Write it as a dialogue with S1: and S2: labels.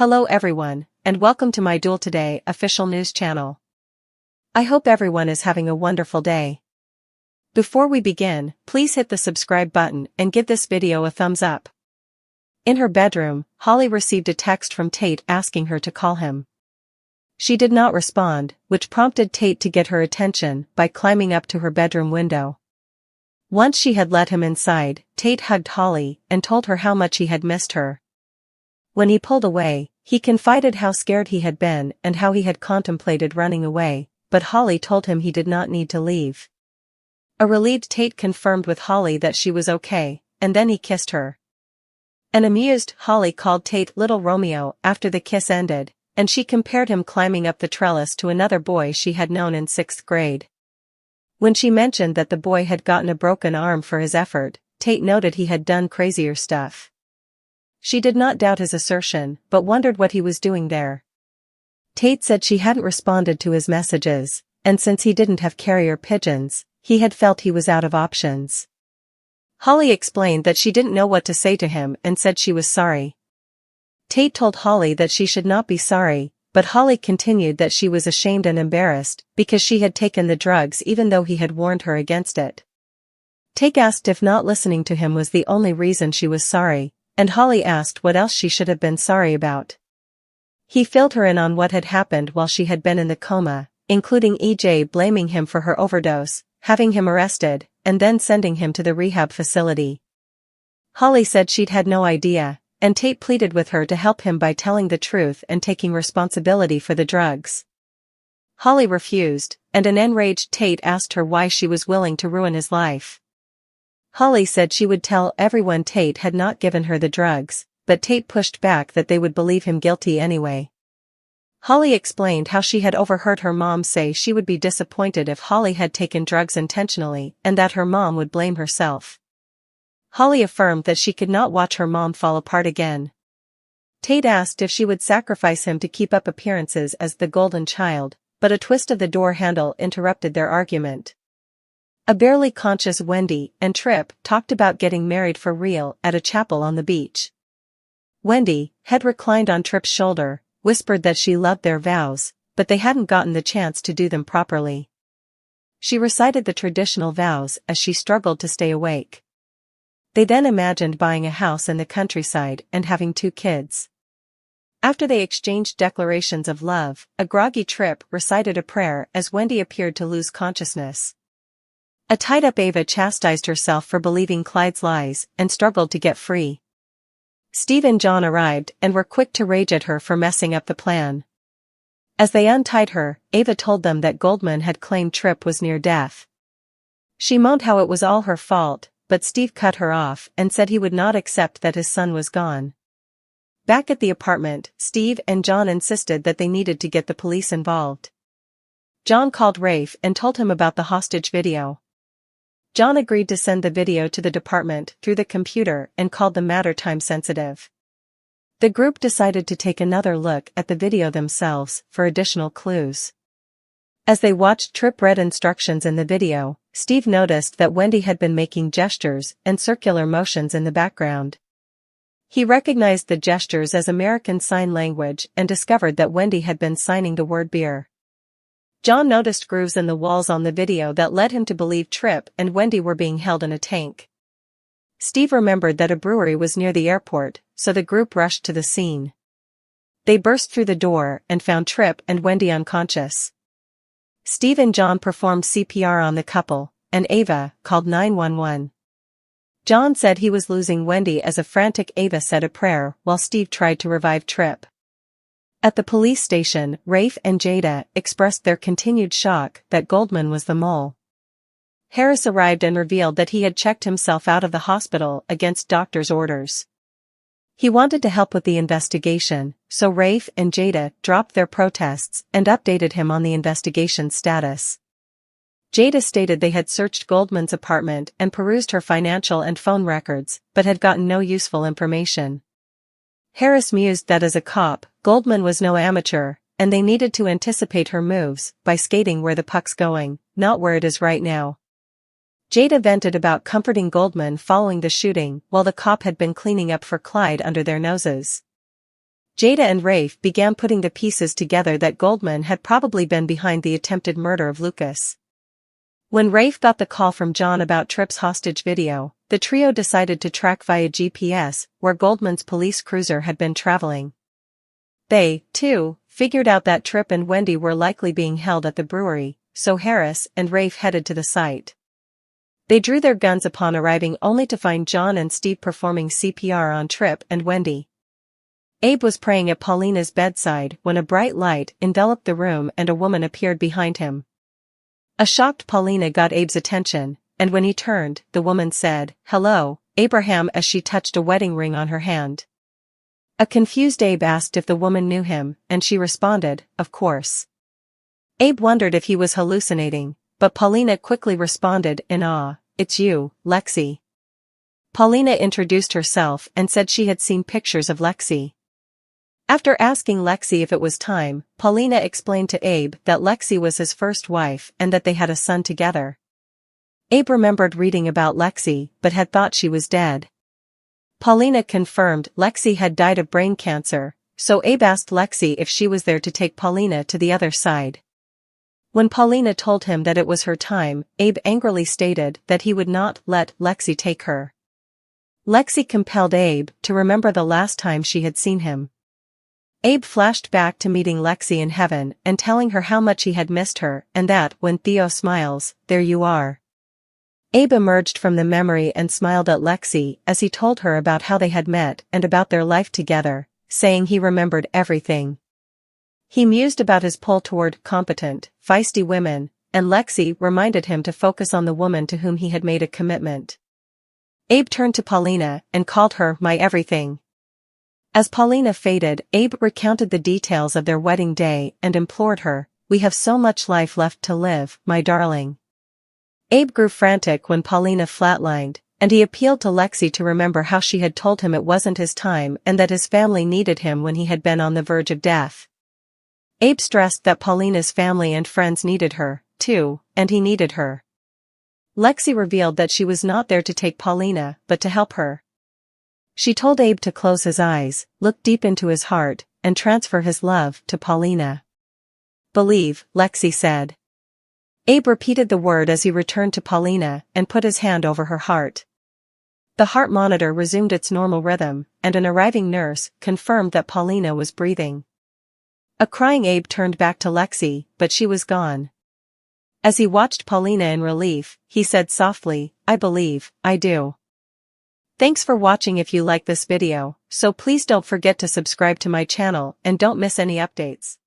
S1: Hello everyone, and welcome to my Duel Today official news channel. I hope everyone is having a wonderful day. Before we begin, please hit the subscribe button and give this video a thumbs up. In her bedroom, Holly received a text from Tate asking her to call him. She did not respond, which prompted Tate to get her attention by climbing up to her bedroom window. Once she had let him inside, Tate hugged Holly and told her how much he had missed her. When he pulled away, he confided how scared he had been and how he had contemplated running away, but Holly told him he did not need to leave. A relieved Tate confirmed with Holly that she was okay, and then he kissed her. An amused Holly called Tate Little Romeo after the kiss ended, and she compared him climbing up the trellis to another boy she had known in 6th grade. When she mentioned that the boy had gotten a broken arm for his effort, Tate noted he had done crazier stuff. She did not doubt his assertion, but wondered what he was doing there. Tate said she hadn't responded to his messages, and since he didn't have carrier pigeons, he had felt he was out of options. Holly explained that she didn't know what to say to him and said she was sorry. Tate told Holly that she should not be sorry, but Holly continued that she was ashamed and embarrassed because she had taken the drugs even though he had warned her against it. Tate asked if not listening to him was the only reason she was sorry, and Holly asked what else she should have been sorry about. He filled her in on what had happened while she had been in the coma, including EJ blaming him for her overdose, having him arrested, and then sending him to the rehab facility. Holly said she'd had no idea, and Tate pleaded with her to help him by telling the truth and taking responsibility for the drugs. Holly refused, and an enraged Tate asked her why she was willing to ruin his life. Holly said she would tell everyone Tate had not given her the drugs, but Tate pushed back that they would believe him guilty anyway. Holly explained how she had overheard her mom say she would be disappointed if Holly had taken drugs intentionally and that her mom would blame herself. Holly affirmed that she could not watch her mom fall apart again. Tate asked if she would sacrifice him to keep up appearances as the golden child, but a twist of the door handle interrupted their argument. A barely conscious Wendy and Tripp talked about getting married for real at a chapel on the beach. Wendy, head reclined on Tripp's shoulder, whispered that she loved their vows, but they hadn't gotten the chance to do them properly. She recited the traditional vows as she struggled to stay awake. They then imagined buying a house in the countryside and having 2 kids. After they exchanged declarations of love, a groggy Tripp recited a prayer as Wendy appeared to lose consciousness. A tied-up Ava chastised herself for believing Clyde's lies and struggled to get free. Steve and John arrived and were quick to rage at her for messing up the plan. As they untied her, Ava told them that Goldman had claimed Tripp was near death. She moaned how it was all her fault, but Steve cut her off and said he would not accept that his son was gone. Back at the apartment, Steve and John insisted that they needed to get the police involved. John called Rafe and told him about the hostage video. John agreed to send the video to the department through the computer and called the matter time-sensitive. The group decided to take another look at the video themselves for additional clues. As they watched Tripp read instructions in the video, Steve noticed that Wendy had been making gestures and circular motions in the background. He recognized the gestures as American Sign Language and discovered that Wendy had been signing the word beer. John noticed grooves in the walls on the video that led him to believe Tripp and Wendy were being held in a tank. Steve remembered that a brewery was near the airport, so the group rushed to the scene. They burst through the door and found Tripp and Wendy unconscious. Steve and John performed CPR on the couple, and Ava called 911. John said he was losing Wendy as a frantic Ava said a prayer while Steve tried to revive Tripp. At the police station, Rafe and Jada expressed their continued shock that Goldman was the mole. Harris arrived and revealed that he had checked himself out of the hospital against doctor's orders. He wanted to help with the investigation, so Rafe and Jada dropped their protests and updated him on the investigation status. Jada stated they had searched Goldman's apartment and perused her financial and phone records, but had gotten no useful information. Harris mused that as a cop, Goldman was no amateur, and they needed to anticipate her moves by skating where the puck's going, not where it is right now. Jada vented about comforting Goldman following the shooting while the cop had been cleaning up for Clyde under their noses. Jada and Rafe began putting the pieces together that Goldman had probably been behind the attempted murder of Lucas. When Rafe got the call from John about Tripp's hostage video, the trio decided to track via GPS where Goldman's police cruiser had been traveling. They, too, figured out that Tripp and Wendy were likely being held at the brewery, so Harris and Rafe headed to the site. They drew their guns upon arriving only to find John and Steve performing CPR on Tripp and Wendy. Abe was praying at Paulina's bedside when a bright light enveloped the room and a woman appeared behind him. A shocked Paulina got Abe's attention, and when he turned, the woman said, "Hello, Abraham," as she touched a wedding ring on her hand. A confused Abe asked if the woman knew him, and she responded, "Of course." Abe wondered if he was hallucinating, but Paulina quickly responded in awe, "It's you, Lexi." Paulina introduced herself and said she had seen pictures of Lexi. After asking Lexi if it was time, Paulina explained to Abe that Lexi was his first wife and that they had a son together. Abe remembered reading about Lexi but had thought she was dead. Paulina confirmed Lexi had died of brain cancer, so Abe asked Lexi if she was there to take Paulina to the other side. When Paulina told him that it was her time, Abe angrily stated that he would not let Lexi take her. Lexi compelled Abe to remember the last time she had seen him. Abe flashed back to meeting Lexi in heaven and telling her how much he had missed her and that, when Theo smiles, there you are. Abe emerged from the memory and smiled at Lexi as he told her about how they had met and about their life together, saying he remembered everything. He mused about his pull toward competent, feisty women, and Lexi reminded him to focus on the woman to whom he had made a commitment. Abe turned to Paulina and called her my everything. As Paulina faded, Abe recounted the details of their wedding day and implored her, "We have so much life left to live, my darling." Abe grew frantic when Paulina flatlined, and he appealed to Lexi to remember how she had told him it wasn't his time and that his family needed him when he had been on the verge of death. Abe stressed that Paulina's family and friends needed her, too, and he needed her. Lexi revealed that she was not there to take Paulina, but to help her. She told Abe to close his eyes, look deep into his heart, and transfer his love to Paulina. "Believe," Lexi said. Abe repeated the word as he returned to Paulina and put his hand over her heart. The heart monitor resumed its normal rhythm, and an arriving nurse confirmed that Paulina was breathing. A crying Abe turned back to Lexi, but she was gone. As he watched Paulina in relief, he said softly, "I believe, I do." Thanks for watching. If you like this video, so please don't forget to subscribe to my channel and don't miss any updates.